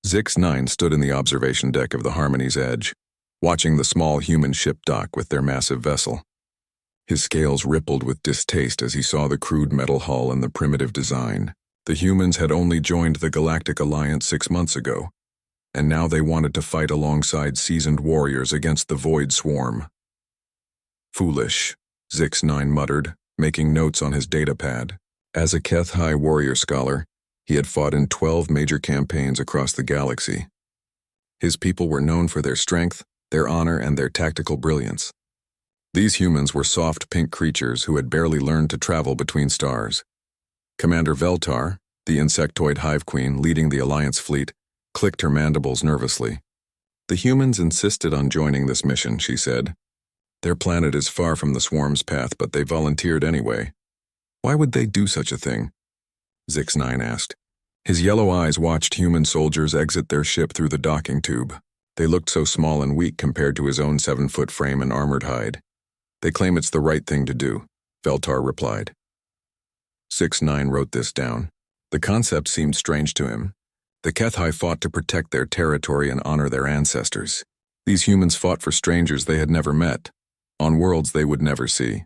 Zix-9 stood in the observation deck of the Harmony's Edge, watching the small human ship dock with their massive vessel. His scales rippled with distaste as he saw the crude metal hull and the primitive design. The humans had only joined the Galactic Alliance 6 months ago, and now they wanted to fight alongside seasoned warriors against the Void Swarm. Foolish, Zix-9 muttered, making notes on his datapad. As a HFY warrior scholar, he had fought in 12 major campaigns across the galaxy. His people were known for their strength, their honor, and their tactical brilliance. These humans were soft pink creatures who had barely learned to travel between stars. Commander Veltar, the insectoid hive queen leading the Alliance fleet, clicked her mandibles nervously. The humans insisted on joining this mission, she said. Their planet is far from the swarm's path, but they volunteered anyway. Why would they do such a thing? Zix-9 asked. His yellow eyes watched human soldiers exit their ship through the docking tube. They looked so small and weak compared to his own 7-foot frame and armored hide. They claim it's the right thing to do, Veltar replied. Zix-9 wrote this down. The concept seemed strange to him. The HFY fought to protect their territory and honor their ancestors. These humans fought for strangers they had never met, on worlds they would never see.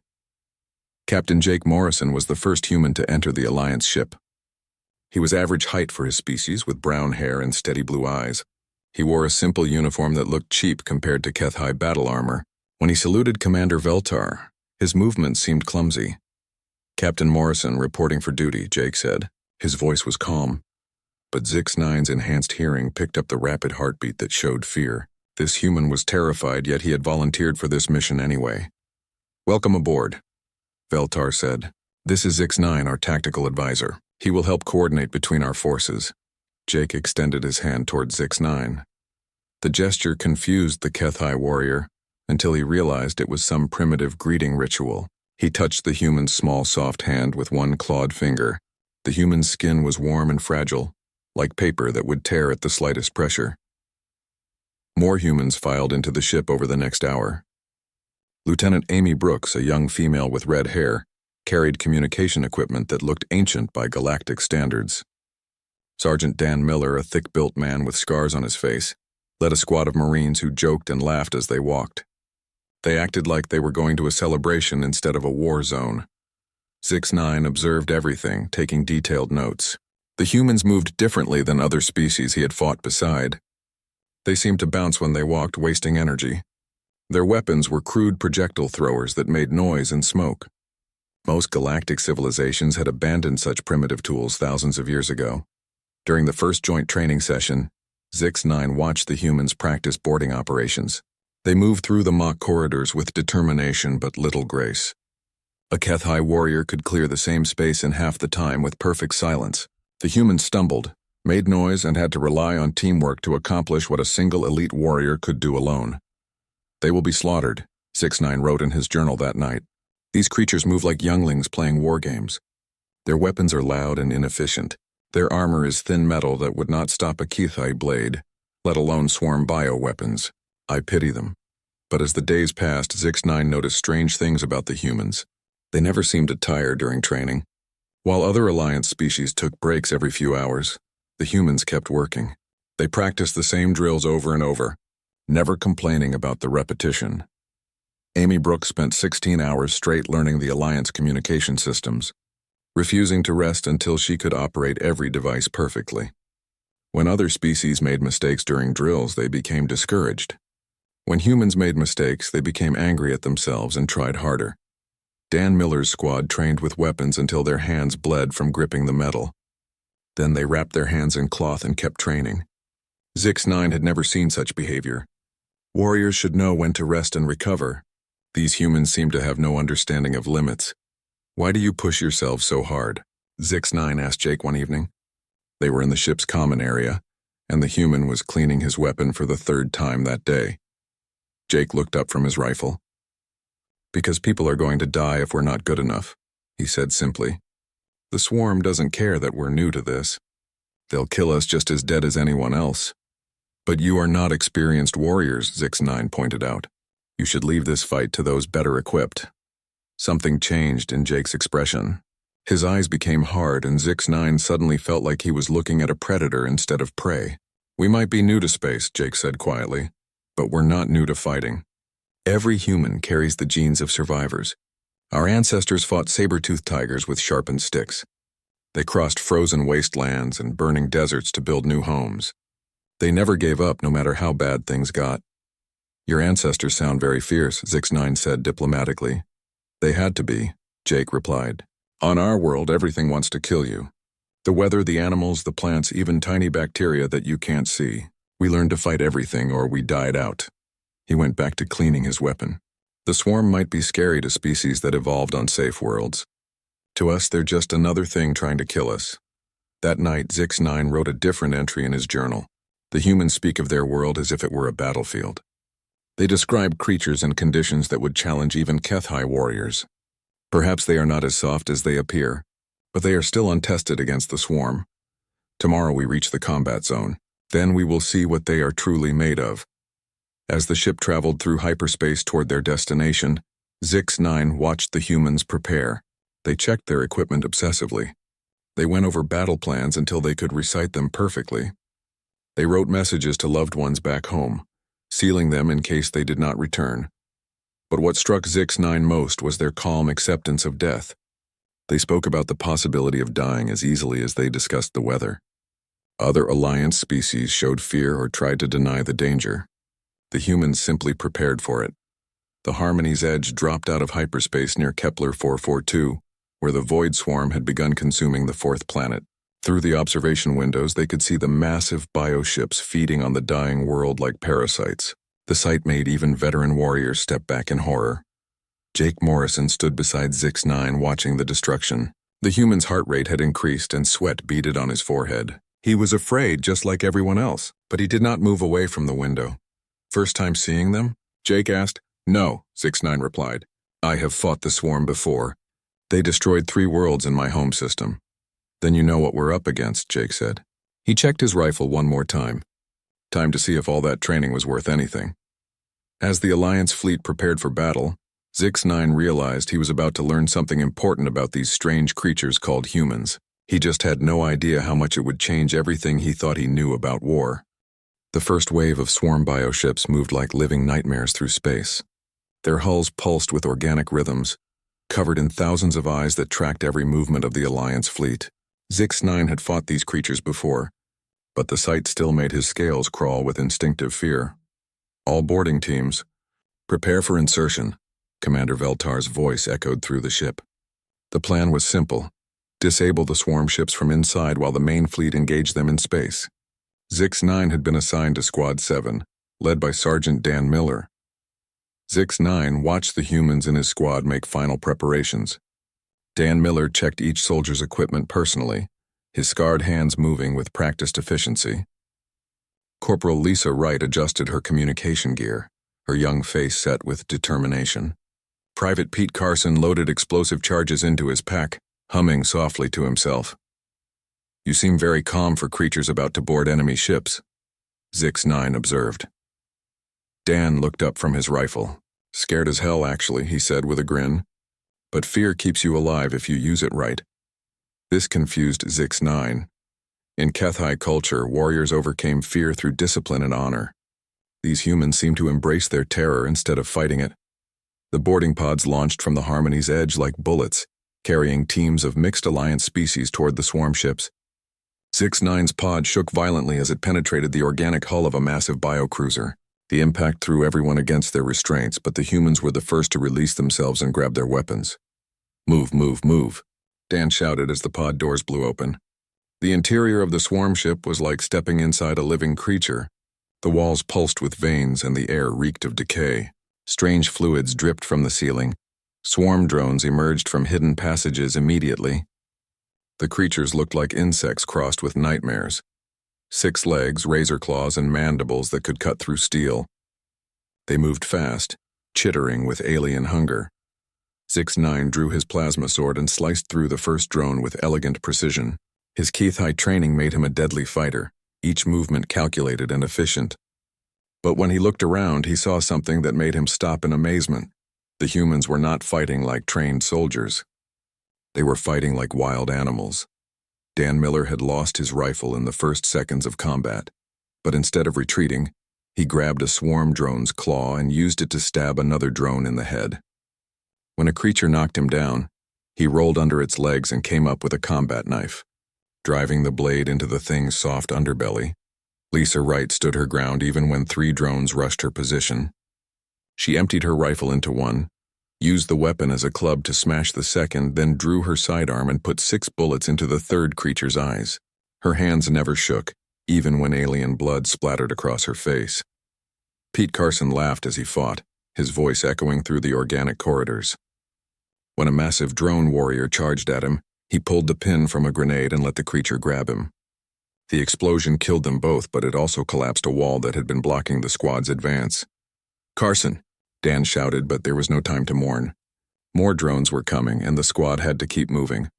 Captain Jake Morrison was the first human to enter the Alliance ship. He was average height for his species, with brown hair and steady blue eyes. He wore a simple uniform that looked cheap compared to HFY battle armor. When he saluted Commander Veltar, his movements seemed clumsy. Captain Morrison reporting for duty, Jake said. His voice was calm. But Zix-9's enhanced hearing picked up the rapid heartbeat that showed fear. This human was terrified, yet he had volunteered for this mission anyway. Welcome aboard, Veltar said. This is Zix-9, our tactical advisor. He will help coordinate between our forces. Jake extended his hand toward Zix-9. The gesture confused the HFY warrior until he realized it was some primitive greeting ritual. He touched the human's small, soft hand with one clawed finger. The human's skin was warm and fragile, like paper that would tear at the slightest pressure. More humans filed into the ship over the next hour. Lieutenant Amy Brooks, a young female with red hair, carried communication equipment that looked ancient by galactic standards. Sergeant Dan Miller, a thick-built man with scars on his face, led a squad of Marines who joked and laughed as they walked. They acted like they were going to a celebration instead of a war zone. Zix-9 observed everything, taking detailed notes. The humans moved differently than other species he had fought beside. They seemed to bounce when they walked, wasting energy. Their weapons were crude projectile throwers that made noise and smoke. Most galactic civilizations had abandoned such primitive tools thousands of years ago. During the first joint training session, Zix-9 watched the humans practice boarding operations. They moved through the mock corridors with determination but little grace. A HFY warrior could clear the same space in half the time with perfect silence. The humans stumbled, made noise, and had to rely on teamwork to accomplish what a single elite warrior could do alone. They will be slaughtered, Zix-9 wrote in his journal that night. These creatures move like younglings playing war games. Their weapons are loud and inefficient. Their armor is thin metal that would not stop a HFY blade, let alone swarm bioweapons. I pity them. But as the days passed, Zix-9 noticed strange things about the humans. They never seemed to tire during training. While other Alliance species took breaks every few hours, the humans kept working. They practiced the same drills over and over, never complaining about the repetition. Amy Brooks spent 16 hours straight learning the Alliance communication systems, refusing to rest until she could operate every device perfectly. When other species made mistakes during drills, they became discouraged. When humans made mistakes, they became angry at themselves and tried harder. Dan Miller's squad trained with weapons until their hands bled from gripping the metal. Then they wrapped their hands in cloth and kept training. Zix-9 had never seen such behavior. Warriors should know when to rest and recover. These humans seem to have no understanding of limits. Why do you push yourself so hard? Zix-9 asked Jake one evening. They were in the ship's common area, and the human was cleaning his weapon for the 3rd time that day. Jake looked up from his rifle. Because people are going to die if we're not good enough, he said simply. The swarm doesn't care that we're new to this. They'll kill us just as dead as anyone else. But you are not experienced warriors, Zix-9 pointed out. You should leave this fight to those better equipped. Something changed in Jake's expression. His eyes became hard, and Zix-9 suddenly felt like he was looking at a predator instead of prey. We might be new to space, Jake said quietly, but we're not new to fighting. Every human carries the genes of survivors. Our ancestors fought saber-toothed tigers with sharpened sticks. They crossed frozen wastelands and burning deserts to build new homes. They never gave up no matter how bad things got. Your ancestors sound very fierce, Zix9 said diplomatically. They had to be, Jake replied. On our world, everything wants to kill you. The weather, the animals, the plants, even tiny bacteria that you can't see. We learned to fight everything or we died out. He went back to cleaning his weapon. The swarm might be scary to species that evolved on safe worlds. To us, they're just another thing trying to kill us. That night, Zix9 wrote a different entry in his journal. The humans speak of their world as if it were a battlefield. They describe creatures and conditions that would challenge even HFY warriors. Perhaps they are not as soft as they appear, but they are still untested against the swarm. Tomorrow we reach the combat zone. Then we will see what they are truly made of. As the ship traveled through hyperspace toward their destination, Zix9 watched the humans prepare. They checked their equipment obsessively. They went over battle plans until they could recite them perfectly. They wrote messages to loved ones back home, sealing them in case they did not return. But what struck Zix9 most was their calm acceptance of death. They spoke about the possibility of dying as easily as they discussed the weather. Other Alliance species showed fear or tried to deny the danger. The humans simply prepared for it. The Harmony's edge dropped out of hyperspace near Kepler 442, where the void swarm had begun consuming the fourth planet. Through the observation windows, they could see the massive bioships feeding on the dying world like parasites. The sight made even veteran warriors step back in horror. Jake Morrison stood beside Zix9 watching the destruction. The human's heart rate had increased and sweat beaded on his forehead. He was afraid just like everyone else, but he did not move away from the window. First time seeing them? Jake asked. No, Zix9 replied. I have fought the swarm before. They destroyed 3 worlds in my home system. Then you know what we're up against, Jake said. He checked his rifle one more time. Time to see if all that training was worth anything. As the Alliance fleet prepared for battle, Zix9 realized he was about to learn something important about these strange creatures called humans. He just had no idea how much it would change everything he thought he knew about war. The first wave of swarm bioships moved like living nightmares through space. Their hulls pulsed with organic rhythms, covered in thousands of eyes that tracked every movement of the Alliance fleet. Zix9 had fought these creatures before, but the sight still made his scales crawl with instinctive fear. All boarding teams, prepare for insertion, Commander Veltar's voice echoed through the ship. The plan was simple. Disable the swarm ships from inside while the main fleet engaged them in space. Zix9 had been assigned to Squad 7, led by Sergeant Dan Miller. Zix9 watched the humans in his squad make final preparations. Dan Miller checked each soldier's equipment personally, his scarred hands moving with practiced efficiency. Corporal Lisa Wright adjusted her communication gear, her young face set with determination. Private Pete Carson loaded explosive charges into his pack, humming softly to himself. You seem very calm for creatures about to board enemy ships, Zix9 observed. Dan looked up from his rifle. Scared as hell, actually, he said with a grin. But fear keeps you alive if you use it right. This confused Zix9. In HFY culture, warriors overcame fear through discipline and honor. These humans seemed to embrace their terror instead of fighting it. The boarding pods launched from the Harmony's edge like bullets, carrying teams of mixed Alliance species toward the swarm ships. Zix9's pod shook violently as it penetrated the organic hull of a massive biocruiser. The impact threw everyone against their restraints, but the humans were the first to release themselves and grab their weapons. Move, move, move, Dan shouted as the pod doors blew open. The interior of the swarm ship was like stepping inside a living creature. The walls pulsed with veins and the air reeked of decay. Strange fluids dripped from the ceiling. Swarm drones emerged from hidden passages immediately. The creatures looked like insects crossed with nightmares. 6 legs, razor claws, and mandibles that could cut through steel. They moved fast, chittering with alien hunger. Zix9 drew his plasma sword and sliced through the first drone with elegant precision. His HFY training made him a deadly fighter, each movement calculated and efficient. But when he looked around, he saw something that made him stop in amazement. The humans were not fighting like trained soldiers. They were fighting like wild animals. Dan Miller had lost his rifle in the first seconds of combat. But instead of retreating, he grabbed a swarm drone's claw and used it to stab another drone in the head. When a creature knocked him down, he rolled under its legs and came up with a combat knife, driving the blade into the thing's soft underbelly. Lisa Wright stood her ground even when 3 drones rushed her position. She emptied her rifle into one, used the weapon as a club to smash the second, then drew her sidearm and put 6 bullets into the third creature's eyes. Her hands never shook, even when alien blood splattered across her face. Pete Carson laughed as he fought, his voice echoing through the organic corridors. When a massive drone warrior charged at him, he pulled the pin from a grenade and let the creature grab him. The explosion killed them both, but it also collapsed a wall that had been blocking the squad's advance. "Carson!" Dan shouted, but there was no time to mourn. More drones were coming, and the squad had to keep moving.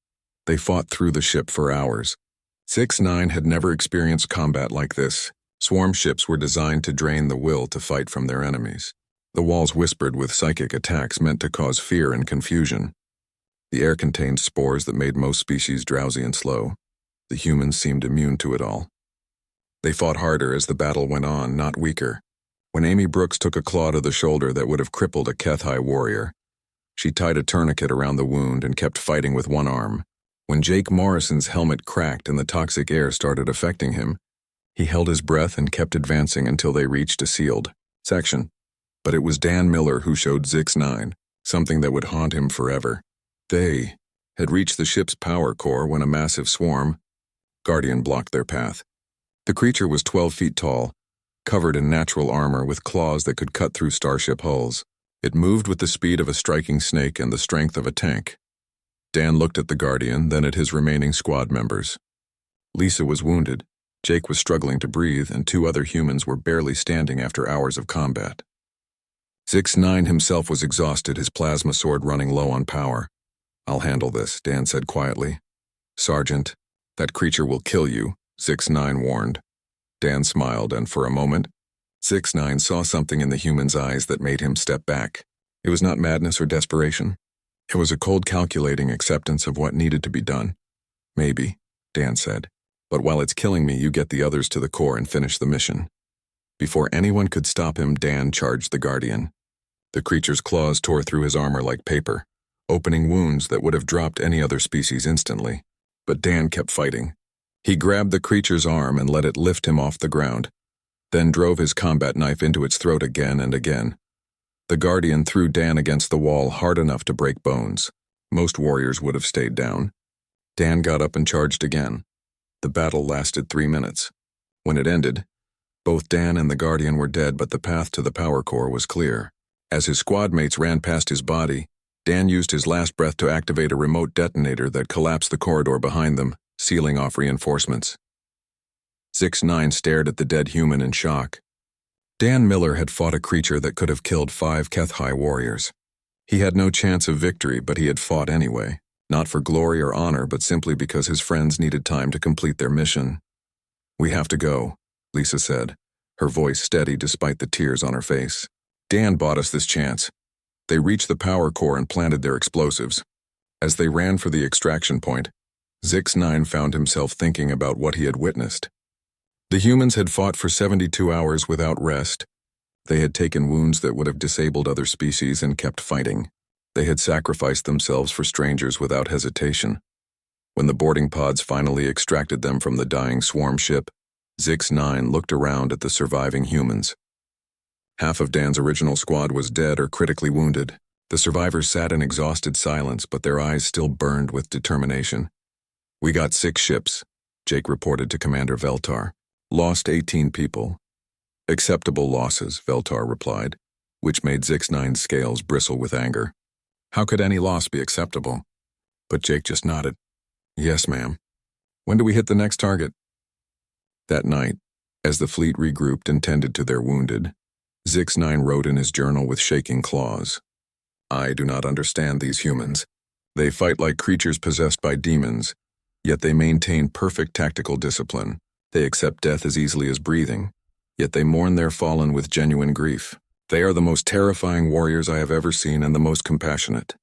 They fought through the ship for hours. 6-9 had never experienced combat like this. Swarm ships were designed to drain the will to fight from their enemies. The walls whispered with psychic attacks meant to cause fear and confusion. The air contained spores that made most species drowsy and slow. The humans seemed immune to it all. They fought harder as the battle went on, not weaker. When Amy Brooks took a claw to the shoulder that would have crippled a HFY warrior, she tied a tourniquet around the wound and kept fighting with one arm. When Jake Morrison's helmet cracked and the toxic air started affecting him, he held his breath and kept advancing until they reached a sealed section. But it was Dan Miller who showed 6-9 something that would haunt him forever. They had reached the ship's power core when a massive swarm Guardian blocked their path. The creature was 12 feet tall, covered in natural armor with claws that could cut through starship hulls. It moved with the speed of a striking snake and the strength of a tank. Dan looked at the Guardian, then at his remaining squad members. Lisa was wounded, Jake was struggling to breathe, and 2 other humans were barely standing after hours of combat. 6-9 himself was exhausted, his plasma sword running low on power. "I'll handle this," Dan said quietly. "Sergeant, that creature will kill you," 6-9 warned. Dan smiled, and for a moment, 6-9 saw something in the human's eyes that made him step back. It was not madness or desperation. It was a cold, calculating acceptance of what needed to be done. "Maybe," Dan said, "but while it's killing me, you get the others to the core and finish the mission." Before anyone could stop him, Dan charged the Guardian. The creature's claws tore through his armor like paper, opening wounds that would have dropped any other species instantly. But Dan kept fighting. He grabbed the creature's arm and let it lift him off the ground, then drove his combat knife into its throat again and again. The Guardian threw Dan against the wall hard enough to break bones. Most warriors would have stayed down. Dan got up and charged again. The battle lasted 3 minutes. When it ended, both Dan and the Guardian were dead, but the path to the power core was clear. As his squad mates ran past his body, Dan used his last breath to activate a remote detonator that collapsed the corridor behind them, sealing off reinforcements. 6-9 stared at the dead human in shock. Dan Miller had fought a creature that could have killed 5 HFY warriors. He had no chance of victory, but he had fought anyway, not for glory or honor, but simply because his friends needed time to complete their mission. "We have to go," Lisa said, her voice steady despite the tears on her face. "Dan bought us this chance." They reached the power core and planted their explosives. As they ran for the extraction point, 6-9 found himself thinking about what he had witnessed. The humans had fought for 72 hours without rest. They had taken wounds that would have disabled other species and kept fighting. They had sacrificed themselves for strangers without hesitation. When the boarding pods finally extracted them from the dying swarm ship, 6-9 looked around at the surviving humans. Half of Dan's original squad was dead or critically wounded. The survivors sat in exhausted silence, but their eyes still burned with determination. "We got 6 ships," Jake reported to Commander Veltar. "Lost 18 people." "Acceptable losses," Veltar replied, which made 6-9's scales bristle with anger. How could any loss be acceptable? But Jake just nodded. "Yes, ma'am." "When do we hit the next target?" That night, as the fleet regrouped and tended to their wounded, 6-9 wrote in his journal with shaking claws, "I do not understand these humans. They fight like creatures possessed by demons, yet they maintain perfect tactical discipline. They accept death as easily as breathing, yet they mourn their fallen with genuine grief. They are the most terrifying warriors I have ever seen and the most compassionate."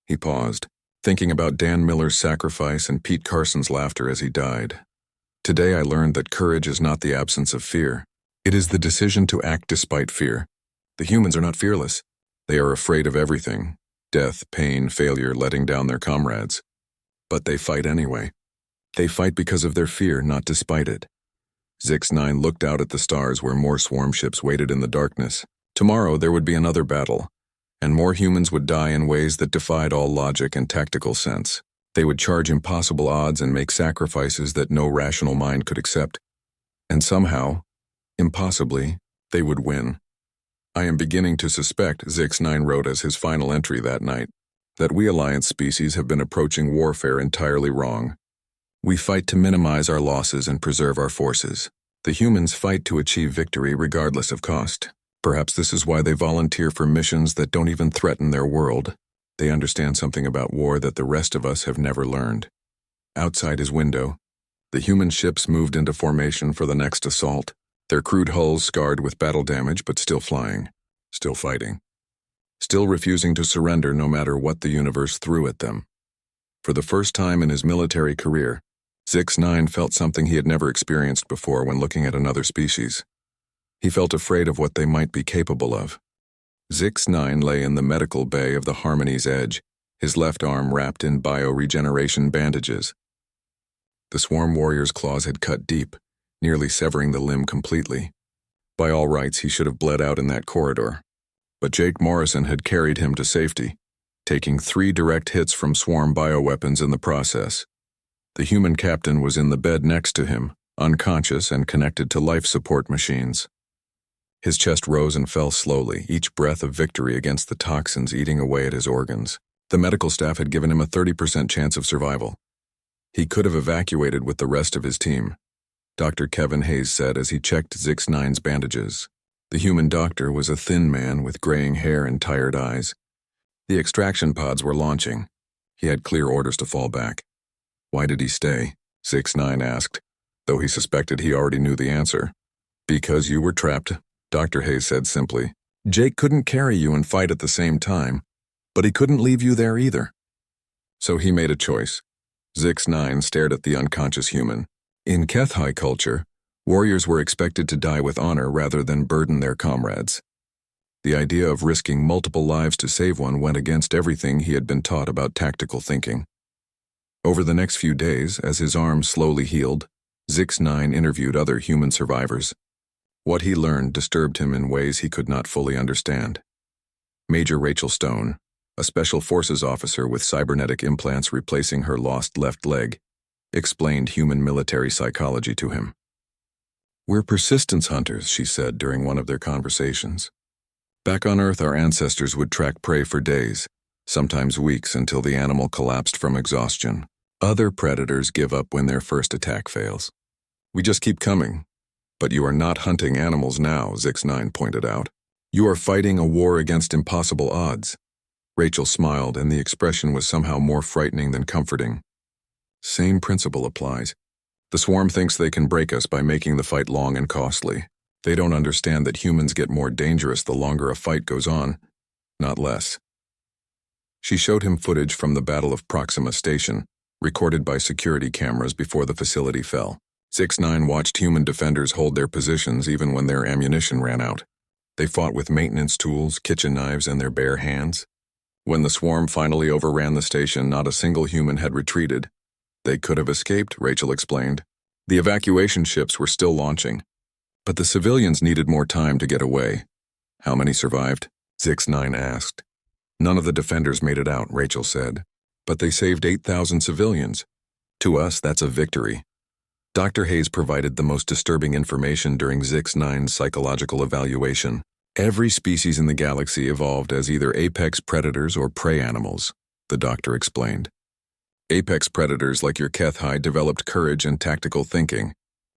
He paused, thinking about Dan Miller's sacrifice and Pete Carson's laughter as he died. Today I learned that courage is not the absence of fear. It is the decision to act despite fear. The humans are not fearless. They are afraid of everything: death, pain, failure, letting down their comrades. But they fight anyway. They fight because of their fear, not despite it. Zix-9 looked out at the stars where more swarm ships waited in the darkness. Tomorrow there would be another battle, and more humans would die in ways that defied all logic and tactical sense. They would charge impossible odds and make sacrifices that no rational mind could accept. And somehow, impossibly, they would win. I am beginning to suspect, Zix-9 wrote as his final entry that night, that we Alliance species have been approaching warfare entirely wrong. We fight to minimize our losses and preserve our forces. The humans fight to achieve victory regardless of cost. Perhaps this is why they volunteer for missions that don't even threaten their world. They understand something about war that the rest of us have never learned. Outside his window, the human ships moved into formation for the next assault, their crude hulls scarred with battle damage but still flying, still fighting, still refusing to surrender no matter what the universe threw at them. For the first time in his military career, Zix-9 felt something he had never experienced before when looking at another species. He felt afraid of what they might be capable of. Zix-9 lay in the medical bay of the Harmony's edge, his left arm wrapped in bioregeneration bandages. The swarm warrior's claws had cut deep, nearly severing the limb completely. By all rights, he should have bled out in that corridor. But Jake Morrison had carried him to safety, taking 3 direct hits from swarm bioweapons in the process. The human captain was in the bed next to him, unconscious and connected to life support machines. His chest rose and fell slowly, each breath of victory against the toxins eating away at his organs. The medical staff had given him a 30% chance of survival. He could have evacuated with the rest of his team, Dr. Kevin Hayes said as he checked Zix-9's bandages. The human doctor was a thin man with graying hair and tired eyes. The extraction pods were launching. He had clear orders to fall back. Why did he stay? Zix-9 asked, though he suspected he already knew the answer. Because you were trapped, Dr. Hayes said simply. Jake couldn't carry you and fight at the same time, but he couldn't leave you there either. So he made a choice. Zix-9 stared at the unconscious human. In HFY culture, warriors were expected to die with honor rather than burden their comrades. The idea of risking multiple lives to save one went against everything he had been taught about tactical thinking. Over the next few days, as his arm slowly healed, Zix-9 interviewed other human survivors. What he learned disturbed him in ways he could not fully understand. Major Rachel Stone, a special forces officer with cybernetic implants replacing her lost left leg, explained human military psychology to him. We're persistence hunters, she said during one of their conversations. Back on Earth, our ancestors would track prey for days, sometimes weeks, until the animal collapsed from exhaustion. Other predators give up when their first attack fails. We just keep coming. But you are not hunting animals now, Zix-9 pointed out. You are fighting a war against impossible odds. Rachel smiled, and the expression was somehow more frightening than comforting. Same principle applies. The swarm thinks they can break us by making the fight long and costly. They don't understand that humans get more dangerous the longer a fight goes on, not less. She showed him footage from the Battle of Proxima Station, recorded by security cameras before the facility fell. Zix-9 watched human defenders hold their positions even when their ammunition ran out. They fought with maintenance tools, kitchen knives, and their bare hands. When the swarm finally overran the station, not a single human had retreated. They could have escaped, Rachel explained. The evacuation ships were still launching. But the civilians needed more time to get away. How many survived? Zix-9 asked. None of the defenders made it out, Rachel said. But they saved 8,000 civilians. To us, that's a victory. Dr. Hayes provided the most disturbing information during Zix-9's psychological evaluation. Every species in the galaxy evolved as either apex predators or prey animals, the doctor explained. Apex predators like your HFY developed courage and tactical thinking.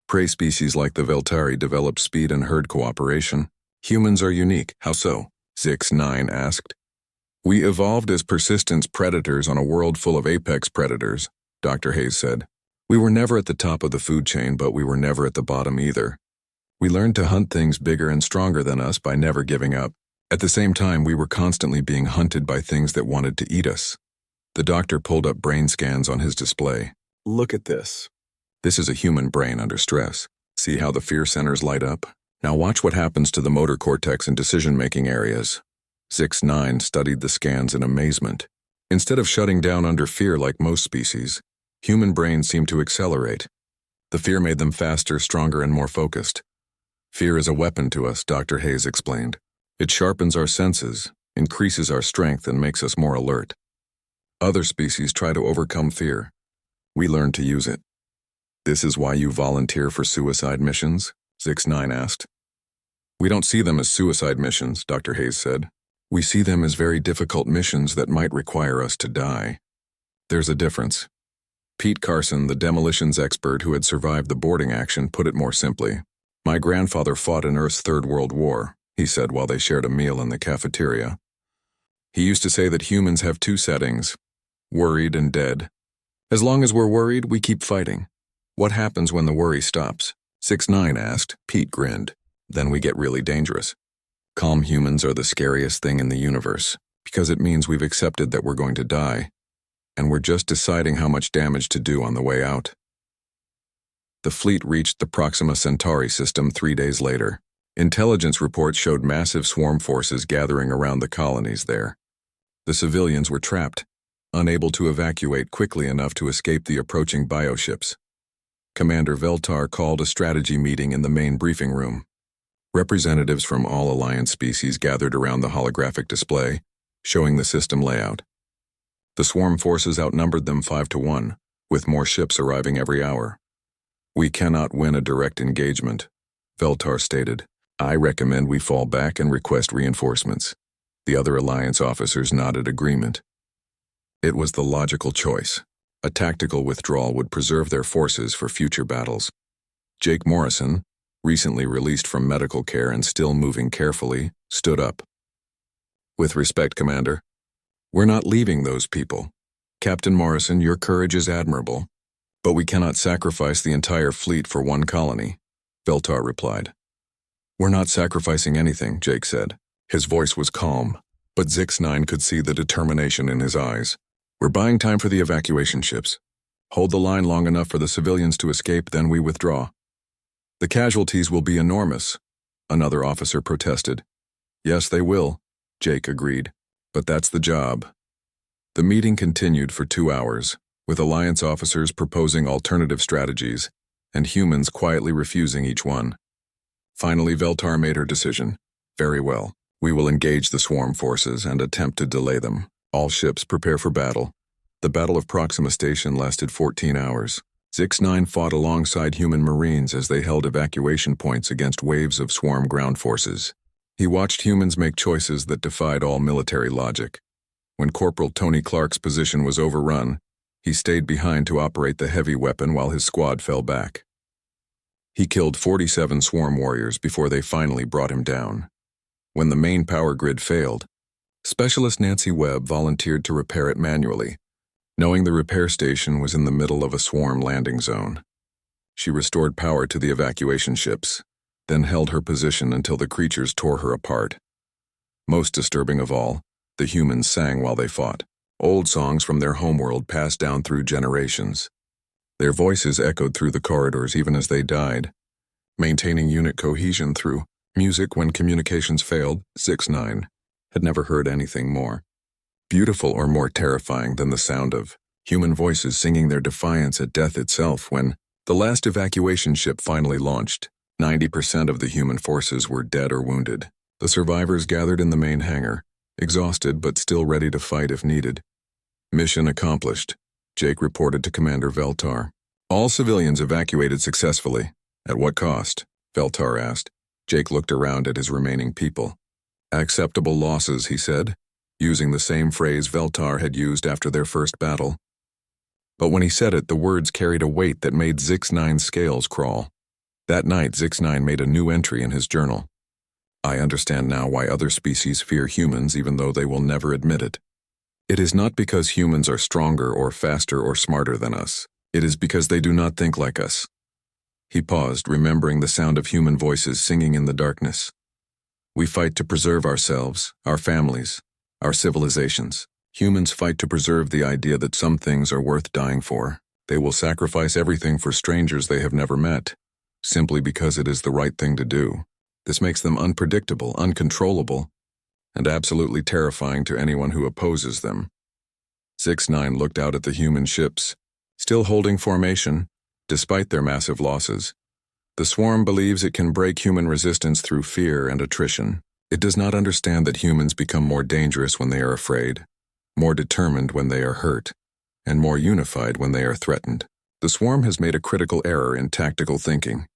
Prey species like the Veltari developed speed and herd cooperation. Humans are unique. How so? Zix-9 asked. We evolved as persistence predators on a world full of apex predators, Dr. Hayes said. We were never at the top of the food chain, but we were never at the bottom either. We learned to hunt things bigger and stronger than us by never giving up. At the same time, we were constantly being hunted by things that wanted to eat us. The doctor pulled up brain scans on his display. Look at this. This is a human brain under stress. See how the fear centers light up? Now watch what happens to the motor cortex and decision-making areas. 6-9 studied the scans in amazement. Instead of shutting down under fear like most species, human brains seem to accelerate. The fear made them faster, stronger, and more focused. Fear is a weapon to us, Dr. Hayes explained. It sharpens our senses, increases our strength, and makes us more alert. Other species try to overcome fear. We learn to use it. This is why you volunteer for suicide missions? 6-9 asked. We don't see them as suicide missions, Dr. Hayes said. We see them as very difficult missions that might require us to die. There's a difference. Pete Carson, the demolitions expert who had survived the boarding action, put it more simply. My grandfather fought in Earth's Third World War, he said while they shared a meal in the cafeteria. He used to say that humans have two settings, worried and dead. As long as we're worried, we keep fighting. What happens when the worry stops? 6-9 asked. Pete grinned. Then we get really dangerous. Calm humans are the scariest thing in the universe, because it means we've accepted that we're going to die, and we're just deciding how much damage to do on the way out. The fleet reached the Proxima Centauri system 3 days later. Intelligence reports showed massive swarm forces gathering around the colonies there. The civilians were trapped, unable to evacuate quickly enough to escape the approaching bioships. Commander Veltar called a strategy meeting in the main briefing room. Representatives from all Alliance species gathered around the holographic display, showing the system layout. The swarm forces outnumbered them 5-1, with more ships arriving every hour. We cannot win a direct engagement, Veltar stated. I recommend we fall back and request reinforcements. The other Alliance officers nodded agreement. It was the logical choice. A tactical withdrawal would preserve their forces for future battles. Jake Morrison, recently released from medical care and still moving carefully, stood up. With respect, Commander, we're not leaving those people. Captain Morrison, your courage is admirable, but we cannot sacrifice the entire fleet for one colony, Veltar replied. We're not sacrificing anything, Jake said. His voice was calm, but 6-9 could see the determination in his eyes. We're buying time for the evacuation ships. Hold the line long enough for the civilians to escape, then we withdraw. The casualties will be enormous, another officer protested. Yes, they will, Jake agreed, but that's the job. The meeting continued for 2 hours, with Alliance officers proposing alternative strategies and humans quietly refusing each one. Finally, Veltar made her decision. Very well, we will engage the swarm forces and attempt to delay them. All ships prepare for battle. The Battle of Proxima Station lasted 14 hours. 6-9 fought alongside human Marines as they held evacuation points against waves of swarm ground forces. He watched humans make choices that defied all military logic. When Corporal Tony Clark's position was overrun, he stayed behind to operate the heavy weapon while his squad fell back. He killed 47 swarm warriors before they finally brought him down. When the main power grid failed, Specialist Nancy Webb volunteered to repair it manually, knowing the repair station was in the middle of a swarm landing zone. She restored power to the evacuation ships, then held her position until the creatures tore her apart. Most disturbing of all, the humans sang while they fought, old songs from their homeworld passed down through generations. Their voices echoed through the corridors even as they died, maintaining unit cohesion through music when communications failed. 6-9 had never heard anything more beautiful or more terrifying than the sound of human voices singing their defiance at death itself. When the last evacuation ship finally launched, 90% of the human forces were dead or wounded. The survivors gathered in the main hangar, exhausted but still ready to fight if needed. Mission accomplished, Jake reported to Commander Veltar. All civilians evacuated successfully. At what cost? Veltar asked. Jake looked around at his remaining people. Acceptable losses, he said, using the same phrase Veltar had used after their first battle. But when he said it, the words carried a weight that made 6-9's scales crawl. That night, 6-9 made a new entry in his journal. I understand now why other species fear humans even though they will never admit it. It is not because humans are stronger or faster or smarter than us. It is because they do not think like us. He paused, remembering the sound of human voices singing in the darkness. We fight to preserve ourselves, our families, our civilizations. Humans fight to preserve the idea that some things are worth dying for. They will sacrifice everything for strangers they have never met, simply because it is the right thing to do. This makes them unpredictable, uncontrollable, and absolutely terrifying to anyone who opposes them. 6-9 looked out at the human ships, still holding formation, despite their massive losses. The swarm believes it can break human resistance through fear and attrition. It does not understand that humans become more dangerous when they are afraid, more determined when they are hurt, and more unified when they are threatened. The swarm has made a critical error in tactical thinking.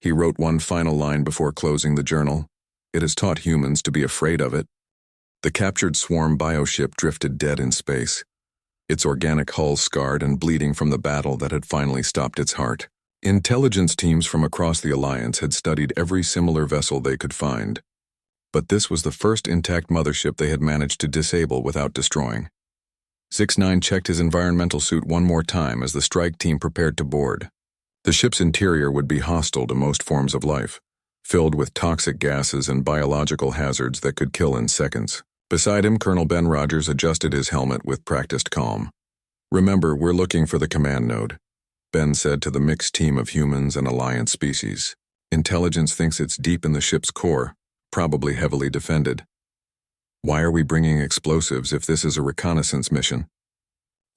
He wrote one final line before closing the journal. It has taught humans to be afraid of it. The captured swarm bioship drifted dead in space, its organic hull scarred and bleeding from the battle that had finally stopped its heart. Intelligence teams from across the Alliance had studied every similar vessel they could find, but this was the first intact mothership they had managed to disable without destroying. 6-9 checked his environmental suit one more time as the strike team prepared to board. The ship's interior would be hostile to most forms of life, filled with toxic gases and biological hazards that could kill in seconds. Beside him, Colonel Ben Rogers adjusted his helmet with practiced calm. "Remember, we're looking for the command node," Ben said to the mixed team of humans and Alliance species. "Intelligence thinks it's deep in the ship's core, probably heavily defended." "Why are we bringing explosives if this is a reconnaissance mission?"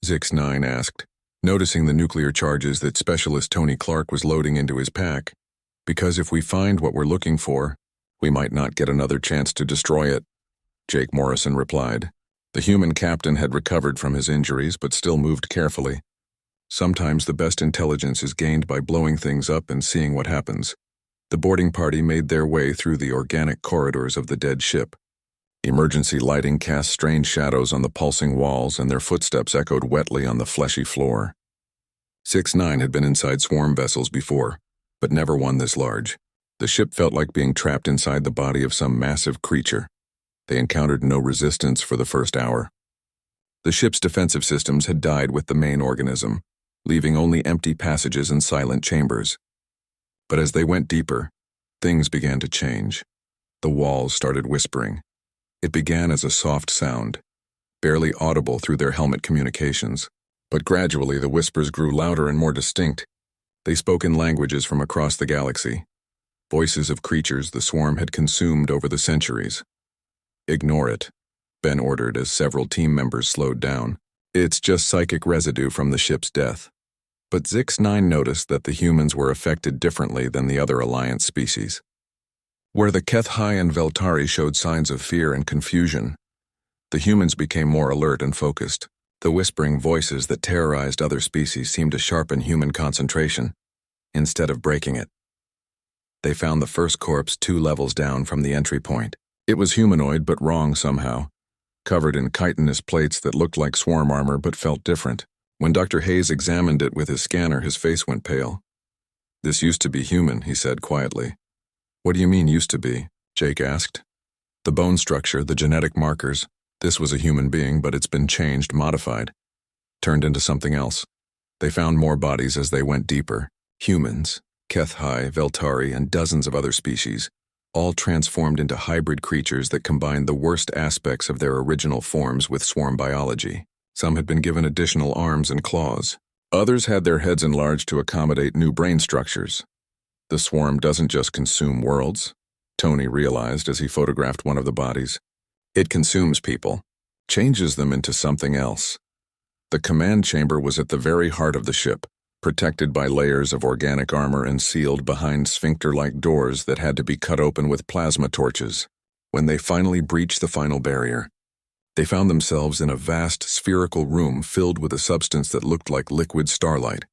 6-9 asked, noticing the nuclear charges that Specialist Tony Clark was loading into his pack. "Because if we find what we're looking for, we might not get another chance to destroy it," Jake Morrison replied. The human captain had recovered from his injuries but still moved carefully. Sometimes the best intelligence is gained by blowing things up and seeing what happens. The boarding party made their way through the organic corridors of the dead ship. Emergency lighting cast strange shadows on the pulsing walls, and their footsteps echoed wetly on the fleshy floor. 6-9 had been inside swarm vessels before, but never one this large. The ship felt like being trapped inside the body of some massive creature. They encountered no resistance for the first hour. The ship's defensive systems had died with the main organism, leaving only empty passages and silent chambers. But as they went deeper, things began to change. The walls started whispering. It began as a soft sound, barely audible through their helmet communications, but gradually the whispers grew louder and more distinct. They spoke in languages from across the galaxy, voices of creatures the swarm had consumed over the centuries. "Ignore it," Ben ordered as several team members slowed down. "It's just psychic residue from the ship's death." But 6-9 noticed that the humans were affected differently than the other Alliance species. Where the HFY and Veltari showed signs of fear and confusion, the humans became more alert and focused. The whispering voices that terrorized other species seemed to sharpen human concentration, instead of breaking it. They found the first corpse 2 levels down from the entry point. It was humanoid but wrong somehow, covered in chitinous plates that looked like swarm armor but felt different. When Dr. Hayes examined it with his scanner, his face went pale. "This used to be human," he said quietly. "What do you mean, used to be?" Jake asked. "The bone structure, the genetic markers. This was a human being, but it's been changed, modified, turned into something else." They found more bodies as they went deeper. Humans, HFY, Veltari, and dozens of other species, all transformed into hybrid creatures that combined the worst aspects of their original forms with swarm biology. Some had been given additional arms and claws. Others had their heads enlarged to accommodate new brain structures. The swarm doesn't just consume worlds, Tony realized as he photographed one of the bodies. It consumes people, changes them into something else. The command chamber was at the very heart of the ship, protected by layers of organic armor and sealed behind sphincter-like doors that had to be cut open with plasma torches. When they finally breached the final barrier, they found themselves in a vast spherical room filled with a substance that looked like liquid starlight.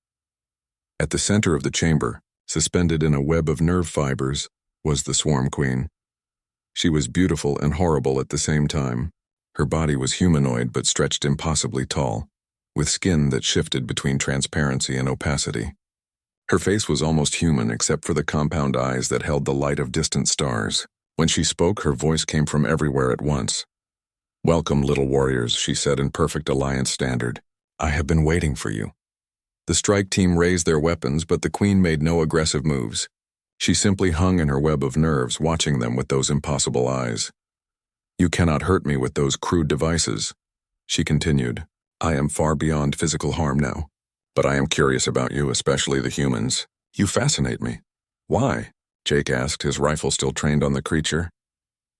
At the center of the chamber, suspended in a web of nerve fibers, was the Swarm Queen. She was beautiful and horrible at the same time. Her body was humanoid but stretched impossibly tall, with skin that shifted between transparency and opacity. Her face was almost human except for the compound eyes that held the light of distant stars. When she spoke, her voice came from everywhere at once. "Welcome, little warriors," she said in perfect Alliance standard. "I have been waiting for you." The strike team raised their weapons, but the Queen made no aggressive moves. She simply hung in her web of nerves, watching them with those impossible eyes. "You cannot hurt me with those crude devices," she continued. "I am far beyond physical harm now. But I am curious about you, especially the humans. You fascinate me. Why? Jake asked, his rifle still trained on the creature.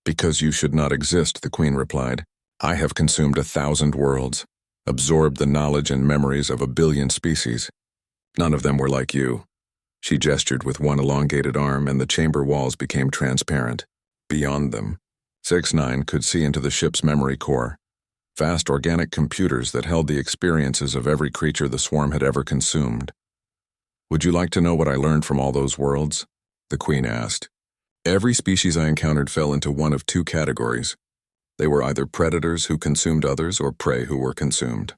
Because you should not exist, the Queen replied. I have consumed 1,000 worlds, absorbed the knowledge and memories of 1 billion species. None of them were like you. She gestured with one elongated arm, and the chamber walls became transparent. Beyond them, 6-9 could see into the ship's memory core, vast organic computers that held the experiences of every creature the swarm had ever consumed. Would you like to know what I learned from all those worlds? The Queen asked. Every species I encountered fell into one of 2 categories. They were either predators who consumed others or prey who were consumed.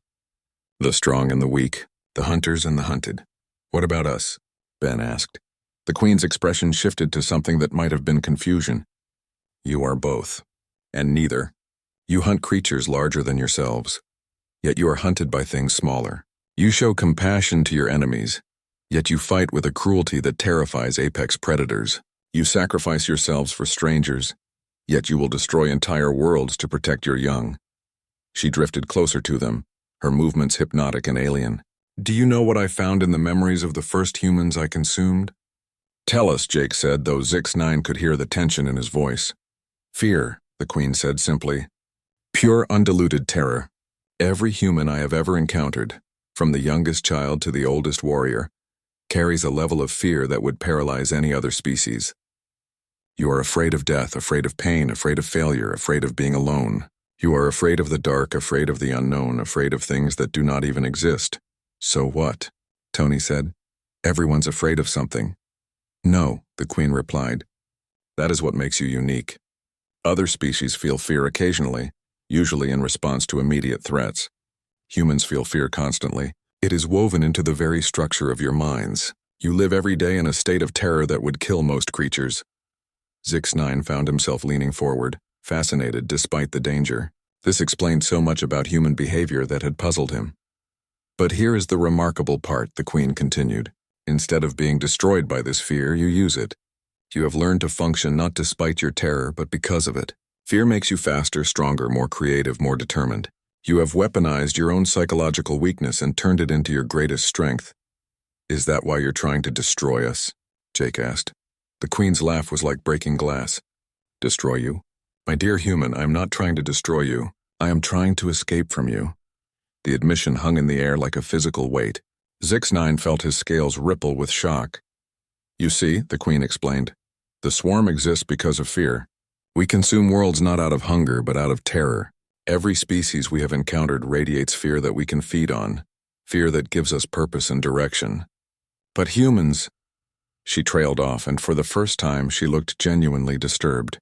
The strong and the weak, the hunters and the hunted. What about us? Ben asked. The Queen's expression shifted to something that might have been confusion. You are both, and neither. You hunt creatures larger than yourselves, yet you are hunted by things smaller. You show compassion to your enemies, yet you fight with a cruelty that terrifies apex predators. You sacrifice yourselves for strangers, yet you will destroy entire worlds to protect your young. She drifted closer to them, her movements hypnotic and alien. Do you know what I found in the memories of the first humans I consumed? Tell us, Jake said, though 6-9 could hear the tension in his voice. Fear, the Queen said simply. Pure, undiluted terror. Every human I have ever encountered, from the youngest child to the oldest warrior, carries a level of fear that would paralyze any other species. You are afraid of death, afraid of pain, afraid of failure, afraid of being alone. You are afraid of the dark, afraid of the unknown, afraid of things that do not even exist. So what? Tony said. Everyone's afraid of something. No, the Queen replied. That is what makes you unique. Other species feel fear occasionally, usually in response to immediate threats. Humans feel fear constantly. It is woven into the very structure of your minds. You live every day in a state of terror that would kill most creatures. 6-9 found himself leaning forward, fascinated despite the danger. This explained so much about human behavior that had puzzled him. But here is the remarkable part, the Queen continued. Instead of being destroyed by this fear, you use it. You have learned to function not despite your terror, but because of it. Fear makes you faster, stronger, more creative, more determined. You have weaponized your own psychological weakness and turned it into your greatest strength. Is that why you're trying to destroy us? Jake asked. The Queen's laugh was like breaking glass. Destroy you? My dear human, I am not trying to destroy you. I am trying to escape from you. The admission hung in the air like a physical weight. 6-9 felt his scales ripple with shock. You see, the Queen explained, the swarm exists because of fear. We consume worlds not out of hunger, but out of terror. Every species we have encountered radiates fear that we can feed on, fear that gives us purpose and direction. But humans... She trailed off, and for the first time she looked genuinely disturbed.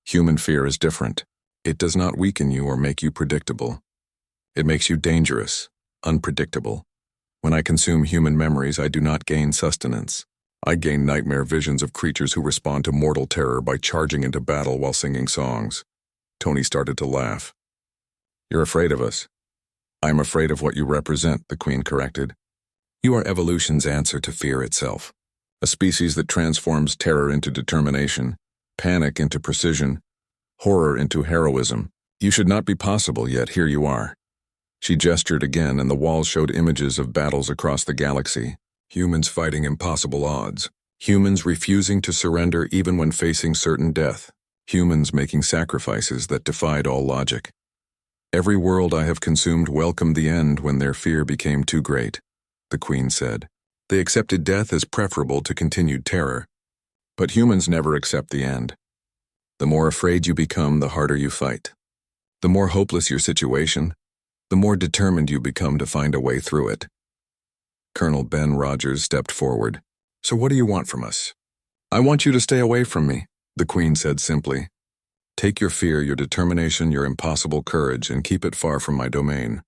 Human fear is different. It does not weaken you or make you predictable. It makes you dangerous, unpredictable. When I consume human memories, I do not gain sustenance. I gain nightmare visions of creatures who respond to mortal terror by charging into battle while singing songs. Tony started to laugh. You're afraid of us. I'm afraid of what you represent, the Queen corrected. You are evolution's answer to fear itself. A species that transforms terror into determination, panic into precision, horror into heroism. You should not be possible, yet here you are. She gestured again, and the walls showed images of battles across the galaxy. Humans fighting impossible odds. Humans refusing to surrender even when facing certain death. Humans making sacrifices that defied all logic. Every world I have consumed welcomed the end when their fear became too great, the Queen said. They accepted death as preferable to continued terror. But humans never accept the end. The more afraid you become, the harder you fight. The more hopeless your situation, the more determined you become to find a way through it. Colonel Ben Rogers stepped forward. So what do you want from us? I want you to stay away from me, the Queen said simply. Take your fear, your determination, your impossible courage, and keep it far from my domain.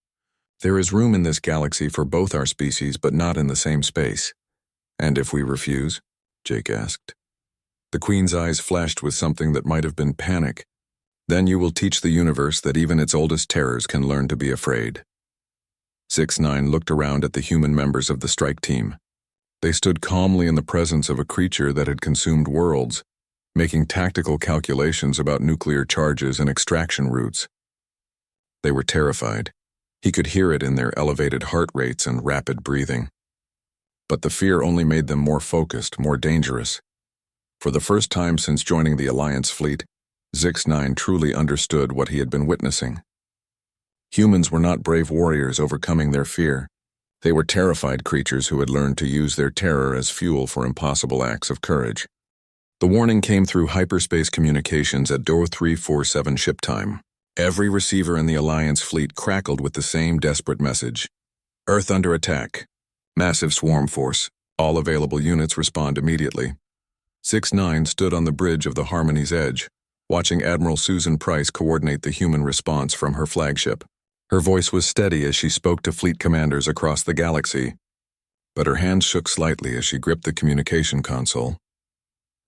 There is room in this galaxy for both our species, but not in the same space. And if we refuse? Jake asked. The Queen's eyes flashed with something that might have been panic. Then you will teach the universe that even its oldest terrors can learn to be afraid. 6-9 looked around at the human members of the strike team. They stood calmly in the presence of a creature that had consumed worlds, making tactical calculations about nuclear charges and extraction routes. They were terrified. He could hear it in their elevated heart rates and rapid breathing. But the fear only made them more focused, more dangerous. For the first time since joining the Alliance fleet, Zix-9 truly understood what he had been witnessing. Humans were not brave warriors overcoming their fear. They were terrified creatures who had learned to use their terror as fuel for impossible acts of courage. The warning came through hyperspace communications at door 347 ship time. Every receiver in the Alliance fleet crackled with the same desperate message. Earth under attack. Massive swarm force. All available units respond immediately. 6-9 stood on the bridge of the Harmony's edge, watching Admiral Susan Price coordinate the human response from her flagship. Her voice was steady as she spoke to fleet commanders across the galaxy, but her hands shook slightly as she gripped the communication console.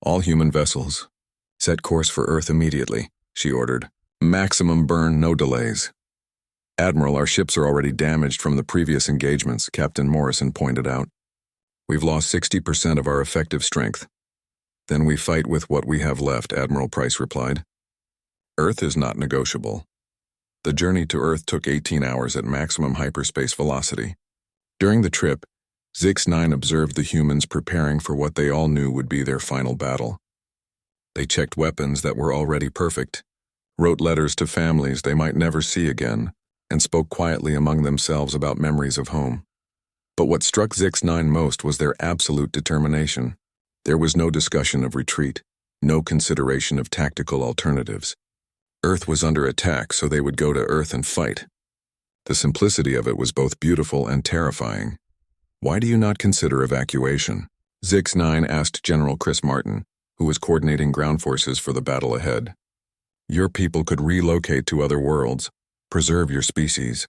All human vessels, set course for Earth immediately, she ordered. Maximum burn, no delays. Admiral, our ships are already damaged from the previous engagements, Captain Morrison pointed out. We've lost 60% of our effective strength. Then we fight with what we have left, Admiral Price replied. Earth is not negotiable. The journey to Earth took 18 hours at maximum hyperspace velocity. During the trip, Zix-9 observed the humans preparing for what they all knew would be their final battle. They checked weapons that were already perfect, wrote letters to families they might never see again, and spoke quietly among themselves about memories of home. But what struck Zix-9 most was their absolute determination. There was no discussion of retreat, no consideration of tactical alternatives. Earth was under attack, so they would go to Earth and fight. The simplicity of it was both beautiful and terrifying. Why do you not consider evacuation? Zix-9 asked General Chris Martin, who was coordinating ground forces for the battle ahead. Your people could relocate to other worlds, preserve your species.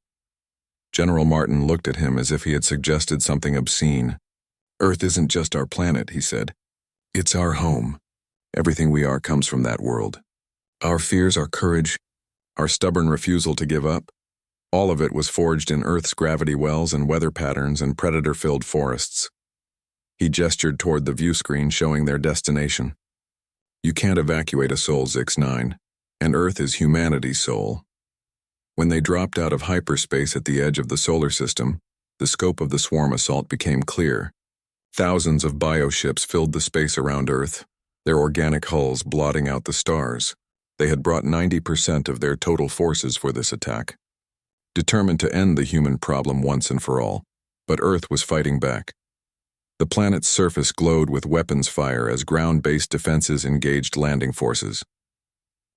General Martin looked at him as if he had suggested something obscene. Earth isn't just our planet, he said. It's our home. Everything we are comes from that world. Our fears, our courage, our stubborn refusal to give up, all of it was forged in Earth's gravity wells and weather patterns and predator-filled forests. He gestured toward the view screen showing their destination. You can't evacuate a soul, Zix-9, and Earth is humanity's soul. When they dropped out of hyperspace at the edge of the solar system, the scope of the swarm assault became clear. Thousands of bioships filled the space around Earth, their organic hulls blotting out the stars. They had brought 90% of their total forces for this attack, determined to end the human problem once and for all, but Earth was fighting back. The planet's surface glowed with weapons fire as ground-based defenses engaged landing forces.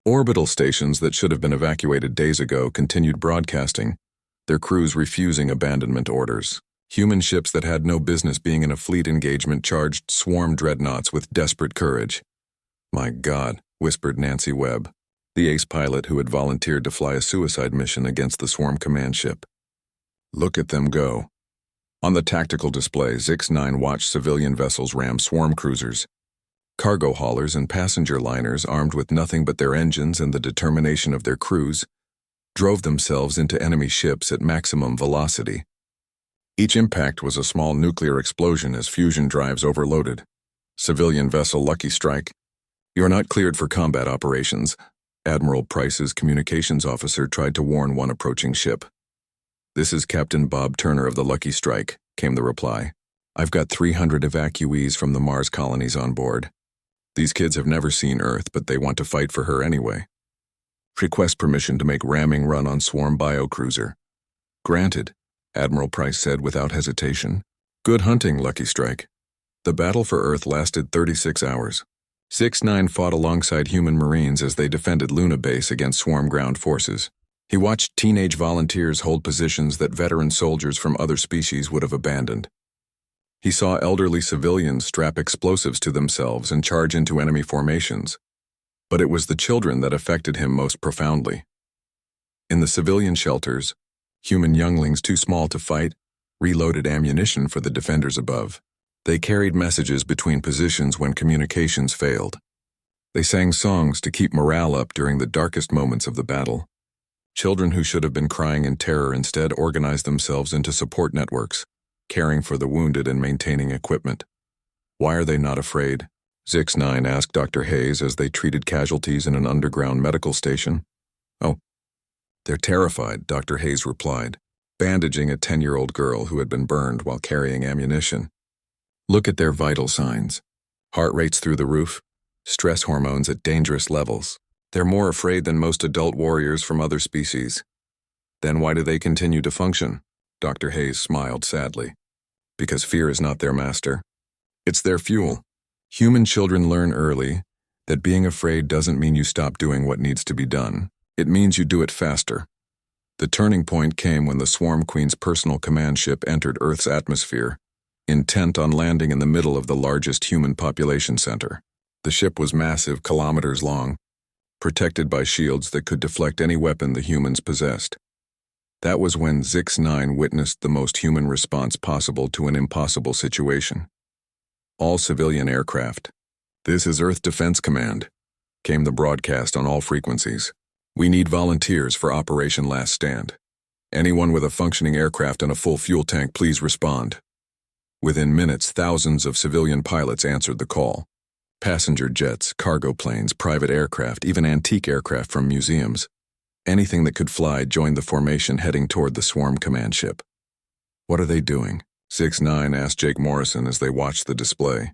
Orbital stations that should have been evacuated days ago continued broadcasting, their crews refusing abandonment orders. Human ships that had no business being in a fleet engagement charged swarm dreadnoughts with desperate courage. My God, whispered Nancy Webb, the ace pilot who had volunteered to fly a suicide mission against the swarm command ship. Look at them go. On the tactical display, Zix-9 watched civilian vessels ram swarm cruisers. Cargo haulers and passenger liners, armed with nothing but their engines and the determination of their crews, drove themselves into enemy ships at maximum velocity. Each impact was a small nuclear explosion as fusion drives overloaded. Civilian vessel Lucky Strike. You're not cleared for combat operations, Admiral Price's communications officer tried to warn one approaching ship. This is Captain Bob Turner of the Lucky Strike, came the reply. I've got 300 evacuees from the Mars colonies on board. These kids have never seen Earth, but they want to fight for her anyway. Request permission to make ramming run on swarm biocruiser. Granted, Admiral Price said without hesitation. Good hunting, Lucky Strike. The battle for Earth lasted 36 hours. 6-9 fought alongside human Marines as they defended Luna Base against swarm ground forces. He watched teenage volunteers hold positions that veteran soldiers from other species would have abandoned. He saw elderly civilians strap explosives to themselves and charge into enemy formations. But it was the children that affected him most profoundly. In the civilian shelters, human younglings too small to fight reloaded ammunition for the defenders above. They carried messages between positions when communications failed. They sang songs to keep morale up during the darkest moments of the battle. Children who should have been crying in terror instead organized themselves into support networks, caring for the wounded and maintaining equipment. Why are they not afraid? Zix-9 asked Dr. Hayes as they treated casualties in an underground medical station. Oh, they're terrified, Dr. Hayes replied. bandaging a 10-year-old girl who had been burned while carrying ammunition. Look at their vital signs. Heart rates through the roof, stress hormones at dangerous levels. They're more afraid than most adult warriors from other species. Then why do they continue to function? Dr. Hayes smiled sadly. Because fear is not their master. It's their fuel. Human children learn early that being afraid doesn't mean you stop doing what needs to be done. It means you do it faster. The turning point came when the Swarm Queen's personal command ship entered Earth's atmosphere, intent on landing in the middle of the largest human population center. The ship was massive, kilometers long, protected by shields that could deflect any weapon the humans possessed. That was when Zix-9 witnessed the most human response possible to an impossible situation. All civilian aircraft. "This is Earth Defense Command," came the broadcast on all frequencies. "We need volunteers for Operation Last Stand. Anyone with a functioning aircraft and a full fuel tank, please respond." Within minutes, thousands of civilian pilots answered the call. Passenger jets, cargo planes, private aircraft, even antique aircraft from museums. Anything that could fly joined the formation heading toward the Swarm command ship. "What are they doing?" Zix-9 asked Jake Morrison as they watched the display.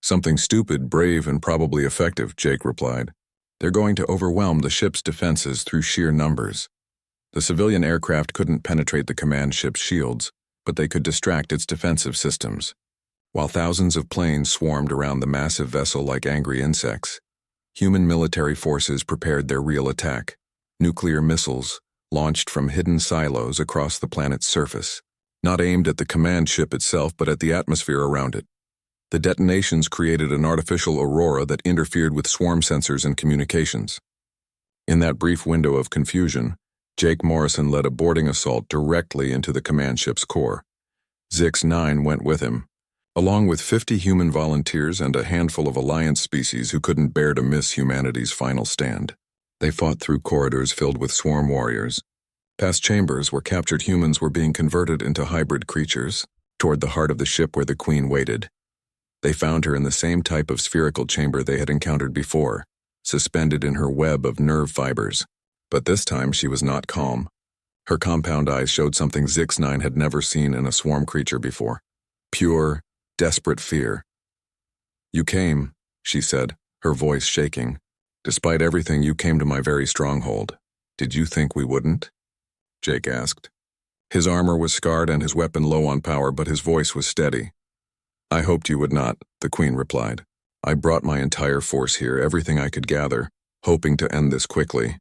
"Something stupid, brave, and probably effective," Jake replied. "They're going to overwhelm the ship's defenses through sheer numbers. The civilian aircraft couldn't penetrate the command ship's shields, but they could distract its defensive systems. While thousands of planes swarmed around the massive vessel like angry insects, human military forces prepared their real attack. Nuclear missiles, launched from hidden silos across the planet's surface, not aimed at the command ship itself but at the atmosphere around it. The detonations created an artificial aurora that interfered with swarm sensors and communications. In that brief window of confusion, Jake Morrison led a boarding assault directly into the command ship's core. Zix-9 went with him, along with 50 human volunteers and a handful of Alliance species who couldn't bear to miss humanity's final stand. They fought through corridors filled with swarm warriors, past chambers where captured humans were being converted into hybrid creatures, toward the heart of the ship where the Queen waited. They found her in the same type of spherical chamber they had encountered before, suspended in her web of nerve fibers. But this time she was not calm. Her compound eyes showed something Zix-9 had never seen in a swarm creature before. Pure, desperate fear. "You came," she said, her voice shaking. "Despite everything, you came to my very stronghold. Did you think we wouldn't?" Jake asked. His armor was scarred and his weapon low on power, but his voice was steady. "I hoped you would not," the Queen replied. "I brought my entire force here, everything I could gather, hoping to end this quickly.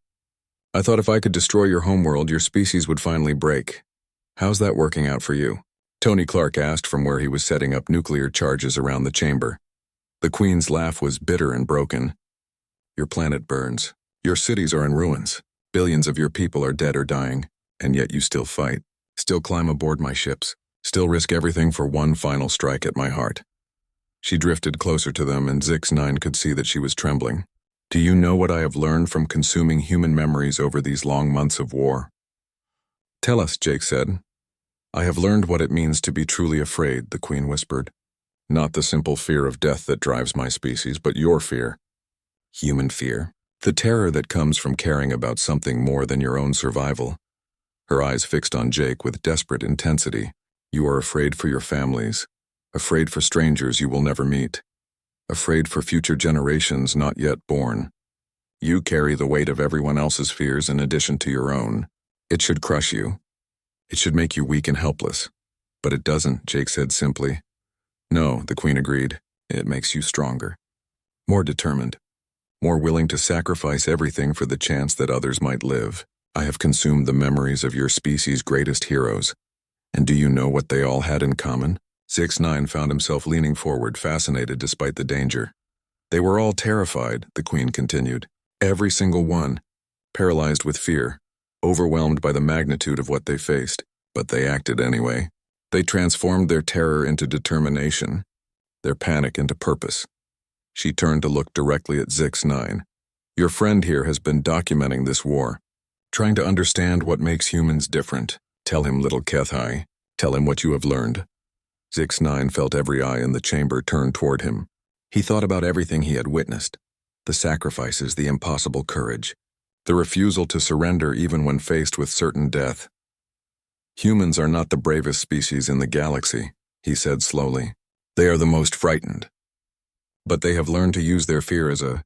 I thought if I could destroy your homeworld, your species would finally break. How's that working out for you?" Tony Clark asked from where he was setting up nuclear charges around the chamber. The Queen's laugh was bitter and broken. "Your planet burns. Your cities are in ruins. Billions of your people are dead or dying, and yet you still fight. Still climb aboard my ships. Still risk everything for one final strike at my heart." She drifted closer to them, and Zix-9 could see that she was trembling. "Do you know what I have learned from consuming human memories over these long months of war?" "Tell us," Jake said. "I have learned what it means to be truly afraid," the Queen whispered. "Not the simple fear of death that drives my species, but your fear. Human fear. The terror that comes from caring about something more than your own survival." Her eyes fixed on Jake with desperate intensity. "You are afraid for your families, afraid for strangers you will never meet, afraid for future generations not yet born. You carry the weight of everyone else's fears in addition to your own. It should crush you. It should make you weak and helpless. But it doesn't," Jake said simply. "No," the Queen agreed. "It makes you stronger. More determined. More willing to sacrifice everything for the chance that others might live. I have consumed the memories of your species' greatest heroes. And do you know what they all had in common?" Zix-9 found himself leaning forward, fascinated despite the danger. "They were all terrified," the Queen continued. "Every single one. Paralyzed with fear, overwhelmed by the magnitude of what they faced. But they acted anyway. They transformed their terror into determination, their panic into purpose." She turned to look directly at Zix-9. "Your friend here has been documenting this war, trying to understand what makes humans different. Tell him, little Kethai. Tell him what you have learned." Zix-9 felt every eye in the chamber turn toward him. He thought about everything he had witnessed. The sacrifices, the impossible courage, the refusal to surrender even when faced with certain death. Humans are not the bravest species in the galaxy, he said slowly. They are the most frightened. But they have learned to use their fear as a